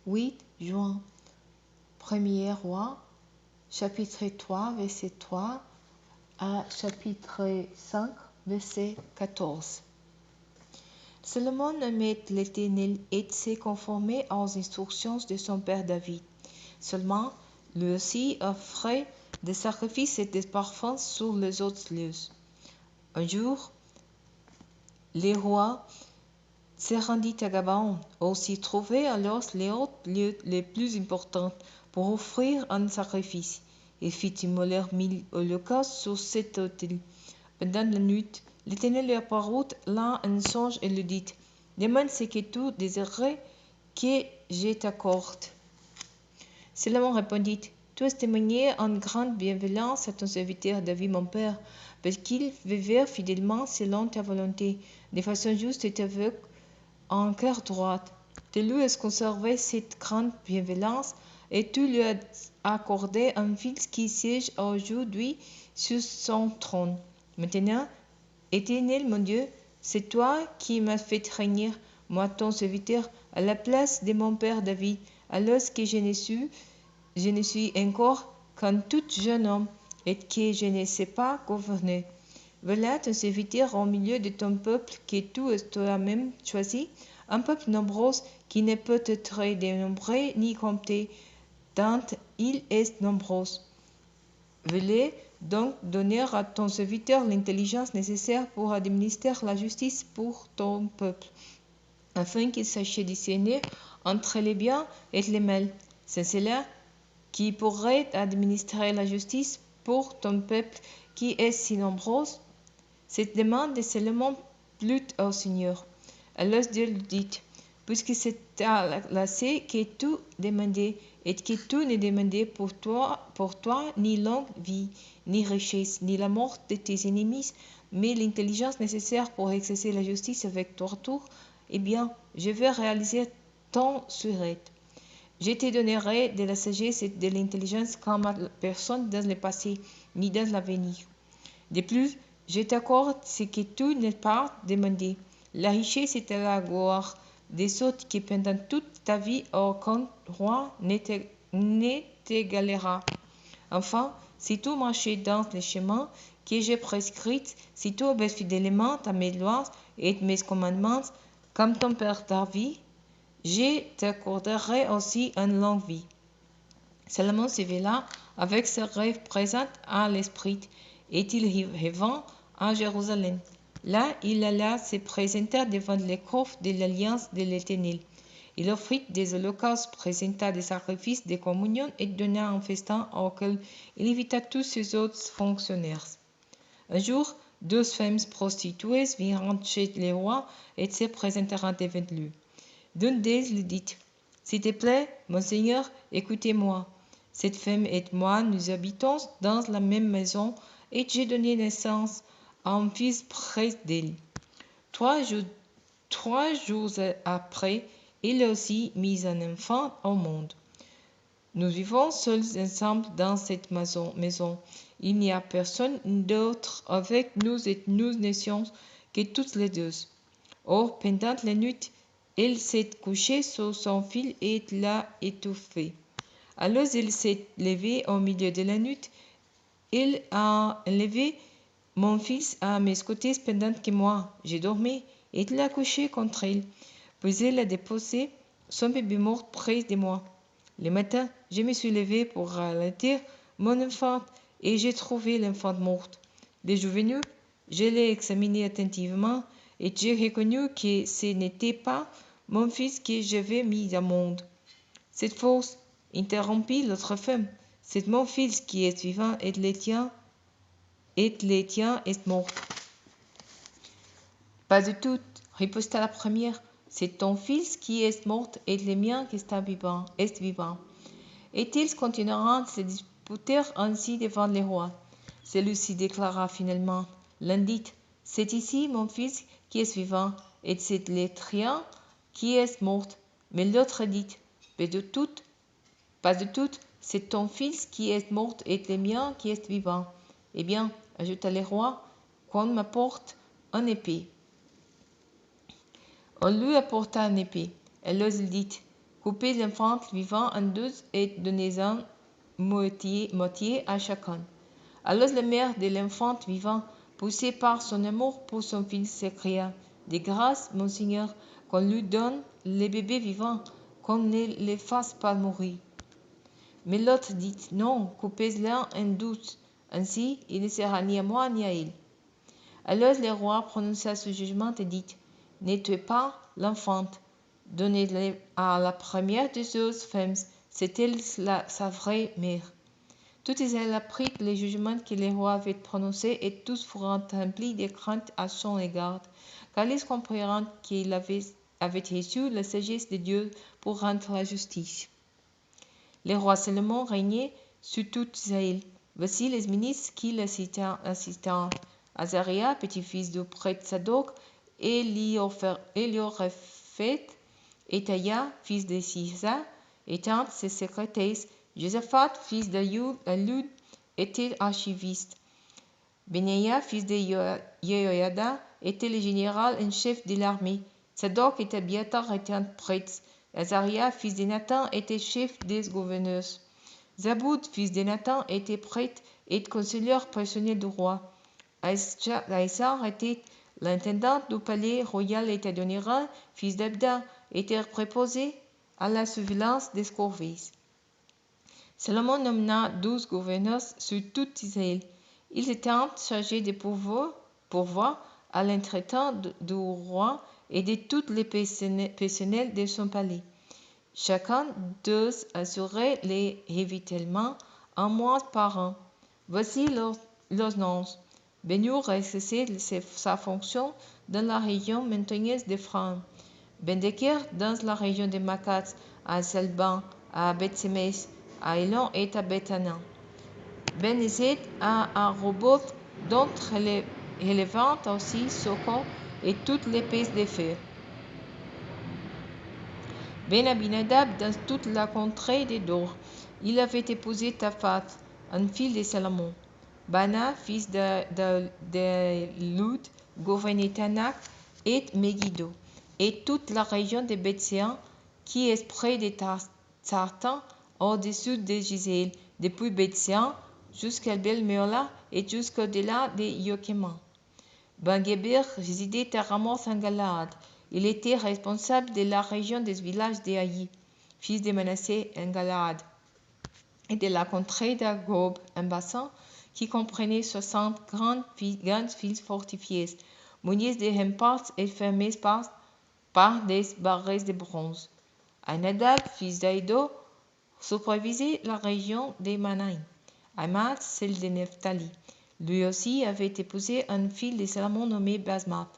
8 juin. Premier roi, chapitre 3, verset 3 à chapitre 5, verset 14. Salomon aimait l'Éternel et s'est conformé aux instructions de son père David. Seulement, lui aussi offrait des sacrifices et des parfums sur les autres lieux. Un jour, le roi se rendit à Gabaon, où s'y trouvaient alors les autres lieux les plus importants pour offrir un sacrifice. Il fit immoler 1000 holocaustes sur cet autel. Pendant la nuit, l'Éternel lui apparut là un songe et lui dit: Demande ce que tu désirerais que je t'accorde. Salomon répondit: Tu as témoigné en grande bienveillance à ton serviteur David mon père, parce qu'il vivait fidèlement selon ta volonté, de façon juste et aveugle, en cœur droit. Tu lui as conservé cette grande bienveillance, et tu lui as accordé un fils qui siège aujourd'hui sur son trône. Maintenant, Éternel mon Dieu, c'est toi qui m'as fait régner, moi ton serviteur, à la place de mon père David, alors que je ne suis encore qu'un tout jeune homme, et que je ne sais pas gouverner. Voilà ton serviteur au milieu de ton peuple que tu as toi-même choisi, un peuple nombreux qui ne peut être dénombré ni compté, tant il est nombreux. Veuillez donc donner à ton serviteur l'intelligence nécessaire pour administrer la justice pour ton peuple, afin qu'il sache discerner entre les biens et les mal. C'est cela qui pourrait administrer la justice pour ton peuple qui est si nombreux. Cette demande est seulement plut au Seigneur. Alors Dieu lui dit: Puisque c'est à l'assez que tu demandais, et que tu ne demandais pour toi ni longue vie, ni richesse, ni la mort de tes ennemis, mais l'intelligence nécessaire pour exercer la justice avec ton retour, eh bien, je vais réaliser ton souhait. Je te donnerai de la sagesse et de l'intelligence comme à personne dans le passé, ni dans l'avenir. De plus, je t'accorde ce que tu n'as pas demandé, la richesse et la gloire, de sorte que pendant toute ta vie, aucun roi ne t'égalera. Enfin, si tu marches dans les chemins que j'ai prescrits, si tu obéis fidèlement à mes lois et mes commandements, comme ton père David, je t'accorderai aussi une longue vie. Salomon s'éveilla avec ce rêve présent à l'esprit, et il revint à Jérusalem. Là, il alla se présenter devant les coffres de l'alliance de l'Éternel. Il offrit des holocaustes, présenta des sacrifices de communion et donna un festin auquel il invita tous ses autres fonctionnaires. Un jour, 12 femmes prostituées vinrent chez le roi et se présentèrent devant lui. L'une d'elles lui dit: S'il te plaît, mon Seigneur, écoutez-moi. Cette femme et moi, nous habitons dans la même maison, et j'ai donné naissance à un fils près d'elle. 3 jours après, il a aussi mis un enfant au monde. Nous vivons seuls ensemble dans cette maison. Il n'y a personne d'autre avec nous et nous n'étions que toutes les deux. Or, pendant la nuit, elle s'est couchée sur son fil et l'a étouffé. Alors il s'est levé au milieu de la nuit. Il a enlevé mon fils à mes côtés pendant que moi, je dormais, et il l'a couché contre elle. Puis il a déposé son bébé mort près de moi. Le matin, je me suis levé pour ralentir mon enfant et j'ai trouvé l'enfant mort. Le jour venu, je l'ai examiné attentivement et j'ai reconnu que ce n'était pas mon fils que j'avais mis au monde. Cette force interrompit l'autre femme. C'est mon fils qui est vivant et le tien est mort. Pas du tout, riposta la première. C'est ton fils qui est mort et le mien qui est vivant. Et ils continueront de se disputer ainsi devant le roi. Celui-ci déclara finalement: L'un dit: C'est ici mon fils qui est vivant, et c'est le tien qui est mort. Mais l'autre dit: Pas de tout, c'est ton fils qui est mort et le mien qui est vivant. Eh bien, ajouta le roi, qu'on m'apporte une épée. On lui apporta une épée. Alors il dit: coupez l'enfant vivant en deux et donnez-en moitié à chacun. Alors la mère de l'enfant vivant, poussée par son amour pour son fils, s'écria: de grâce, monseigneur, qu'on lui donne les bébés vivants, qu'on ne les fasse pas mourir. Mais l'autre dit: non, coupez-les en douze, ainsi il ne sera ni à moi ni à il. Alors le roi prononça ce jugement et dit: ne tuez pas l'enfant, donnez-le à la première des deux femmes, c'est-elle sa vraie mère. Tout Israël apprit les jugements que le roi avait prononcés, et tous furent remplis de crainte à son égard, car ils comprirent qu'il avait reçu la sagesse de Dieu pour rendre la justice. Le roi Salomon régnait sur tout Israël. Voici les ministres qui l'assistèrent: Azariah, petit-fils du prêtre Sadoc, Eliorephet, Étaïa, fils de Sisa, étant ses secrétaires. Josaphat, fils d'Alud, était archiviste. Benaïa, fils de Jehoiada, était le général en chef de l'armée. Sadoc et Abiathar étaient prêtres. Azariah, fils de Nathan, était chef des gouverneurs. Zaboud, fils de Nathan, était prêtre et conseiller personnel du roi. Aïssar était l'intendant du palais royal, et Adoniram, fils d'Abda, était préposé à la surveillance des corvées. Salomon nomma 12 gouverneurs sur tout Israël. Ils étaient chargés de pourvoir à l'entretien du roi et de tous les personnels de son palais. Chacun d'eux assurait les ravitaillements un mois par an. Voici leurs noms. Benur exerçait sa fonction dans la région montagneuse d'Éphraïm. Bendeker dans la région de Makat, à Salban, à Beth-Semes, à Elon et à Beth-Anan. Ben-Hesed à Roboth, dont relevant aussi Soko et toutes les pièces de fer. Ben-Abinadab dans toute la contrée de Dor. Il avait épousé Taphat, un fils de Salomon. Bana, fils de Lud, gouvernait Tanak et Megiddo, et toute la région de Bethséan, qui est près de Tartan, au-dessus de Gisèle, depuis Bethséan jusqu'à Bel-Meola et jusqu'au-delà de Yokéma. Ben-Geber résidait à Ramoth en Galaad. Il était responsable de la région des villages d'Aï, fils de Manassé en Galaad, et de la contrée d'Agob en Bassan, qui comprenait 60 grandes villes fortifiées, munies de remparts et fermées par des barrières de bronze. Ainadab, fils d'Aïdo, supervisait la région des Manaïm. Aïmat, celle de Nephtali. Lui aussi avait épousé un fils de Salomon nommé Basmat.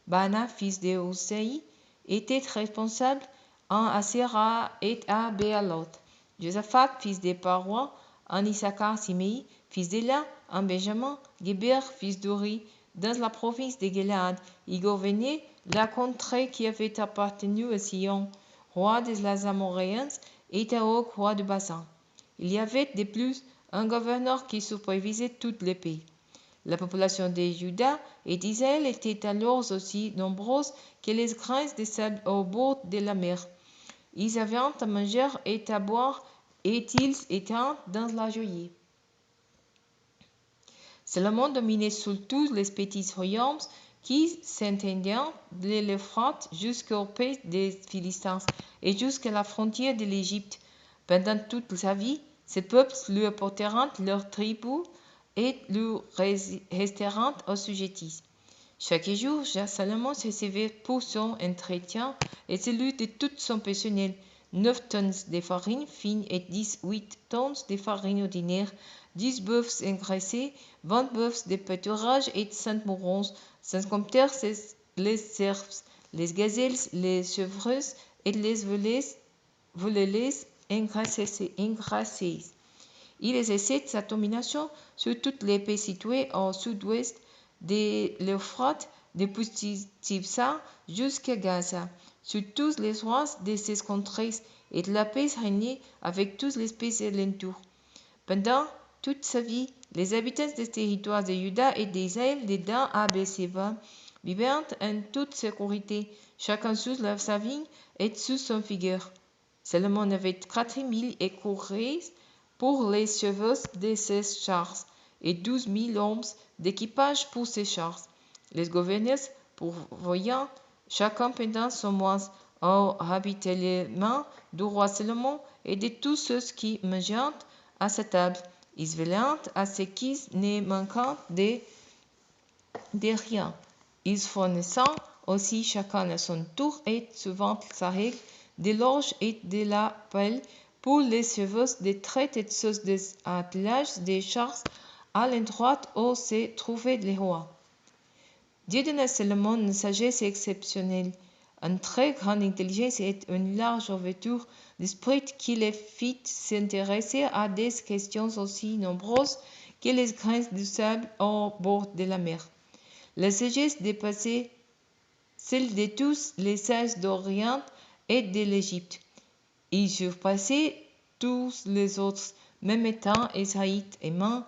Bana, fils de Hosei, était responsable en Asera et à Béalot. Josaphat, fils de Paroi, en Issachar, Simei, fils d'Ela, en Benjamin, Geber, fils d'Uri, dans la province de Galaad. Il gouvernait la contrée qui avait appartenu à Sion, roi des Amoréens, et à Og, roi de Basan. Il y avait de plus un gouverneur qui supervisait toutes les pays. La population de Juda et d'Israël était alors aussi nombreuse que les grains de sable au bord de la mer. Ils avaient à manger et à boire, et ils étaient dans la joie. Salomon dominait sur tous les petits royaumes qui s'étendaient de l'Euphrate jusqu'au pays des Philistins et jusqu'à la frontière de l'Égypte. Pendant toute sa vie, ces peuples lui apportèrent leur tribut et lui restèrent assujettis. Chaque jour, Salomon recevait pour son entretien et celui de tout son personnel 9 tonnes de farine fine et 18 tonnes de farine ordinaire, 10 bœufs engraissés, 20 bœufs de pâturage et 5 mourons, sans compter les cerfs, les gazelles, les chevreuils et les volailles engraissées. Il exerçait sa domination sur toutes les pays situés au sud-ouest de l'Euphrate, depuis Tifsa jusqu'à Gaza, sur tous les rois de ces contrées, et la paix régnait avec tous les pays alentours. Pendant toute sa vie, les habitants des territoires de Juda et d'Israël, de Dan à Beersheba, vivaient en toute sécurité, chacun sous sa vigne et sous son figuier. Salomon avait 4000 écuries pour les chevaux de ses chars et 12 000 hommes d'équipage pour ses chars. Les gouverneurs, pourvoyant chacun pendant son mois au habituellement du roi Salomon et de tous ceux qui mangent à sa table, ils veillant à ce qu'ils ne manquent de rien. Ils fournissant aussi chacun à son tour et suivant sa règle de l'orge et de la pelle pour les chevaux des traits et ceux des attelages des chars à l'endroit où se trouvait le roi. Dieu donna à Salomon une sagesse exceptionnelle, une très grande intelligence et une large ouverture d'esprit qui le fit s'intéresser à des questions aussi nombreuses que les grains du sable au bord de la mer. La sagesse dépassait celle de tous les sages d'Orient et de l'Égypte. Il surpassait tous les autres, même étant Esaïe, Éman,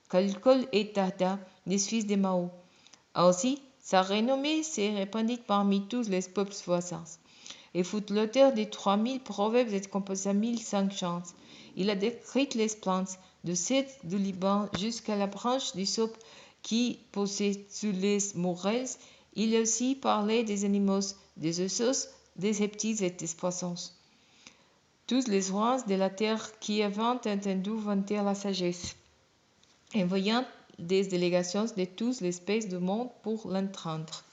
Calcol et Tarda, les fils de Mao. Aussi, sa renommée s'est répandue parmi tous les peuples voisins. Il fut l'auteur de 3000 proverbes et composa 1500 chants. Il a décrit les plantes de cèdre du Liban jusqu'à la branche du saupe qui poussait sous les mourelles. Il a aussi parlé des animaux, des oiseaux, des reptiles et des poissons. Tous les rois de la terre qui avaient entendu vanter la sagesse, envoyant des délégations de toutes les espèces du monde pour l'entendre.